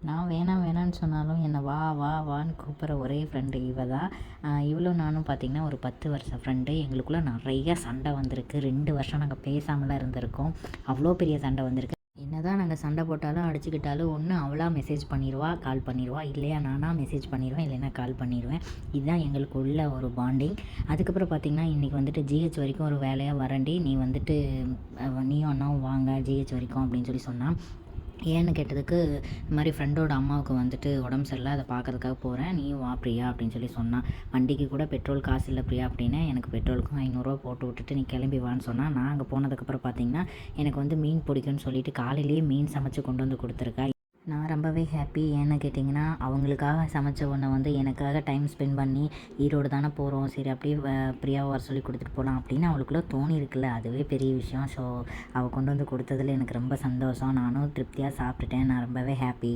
நான் வேணாம் வேணான்னு சொன்னாலும் என்னை வா வா வான்னு கூப்பிட்ற ஒரே ஃப்ரெண்டு இவ தான். இவளும் நானும் பார்த்திங்கன்னா ஒரு 10 வருஷம் ஃப்ரெண்டு. எங்களுக்குள்ளே நிறைய சண்டை வந்திருக்கு. 2 வருஷம் நாங்கள் பேசாமலாம் இருந்திருக்கோம். அவ்வளோ பெரிய சண்டை வந்திருக்கு. என்னதான் நாங்கள் சண்டை போட்டாலும் அடிச்சுக்கிட்டாலும் ஒன்று அவளாக மெசேஜ் பண்ணிடுவா, கால் பண்ணிடுவா, இல்லையா நானாக மெசேஜ் பண்ணிடுவேன், இல்லைன்னா கால் பண்ணிடுவேன். இதுதான் எங்களுக்கு உள்ள ஒரு பாண்டிங். அதுக்கப்புறம் பார்த்திங்கன்னா இன்றைக்கி வந்துட்டு ஜிஹெச் வரைக்கும் ஒரு வேலையாக வரண்டி, நீ வந்துட்டு நீயும் அண்ணாவும் வாங்க ஜிஹெச் வரைக்கும் அப்படின்னு சொல்லி சொன்னான். ஏன்னு கேட்டதுக்கு இந்த மாதிரி ஃப்ரெண்டோட அம்மாவுக்கு வந்துட்டு உடம்பு சரியில்லை, அதை பார்க்கறதுக்காக போகிறேன், நீயும் வா பிரியா அப்படின்னு சொல்லி சொன்னான். வண்டிக்கு கூட பெட்ரோல் காசு இல்லை பிரியா அப்படின்னு. எனக்கு பெட்ரோலுக்கும் 500 போட்டு விட்டுட்டு நீ கிளம்பி வான்னு சொன்னால், நான் அங்கே போனதுக்கப்புறம் பார்த்திங்கன்னா எனக்கு வந்து மீன் பிடிக்கும்னு சொல்லிட்டு காலையிலேயே மீன் சமைச்சு கொண்டு வந்து கொடுத்துருக்கா. நான் ரொம்பவே ஹாப்பி. ஏன்னு கேட்டிங்கன்னா அவங்களுக்காக சமைச்ச ஒன்றை வந்து எனக்காக டைம் ஸ்பெண்ட் பண்ணி ஈரோடு தானே போகிறோம், சரி அப்படியே பிரியாவை வர சொல்லி கொடுத்துட்டு போகலாம் அப்படின்னு அவளுக்குள்ளே தோணி இருக்குல்ல, அதுவே பெரிய விஷயம். ஸோ அவள் கொண்டு வந்து கொடுத்ததில் எனக்கு ரொம்ப சந்தோஷம். நானும் திருப்தியாக சாப்பிட்டுட்டேன். நான் ரொம்பவே ஹாப்பி.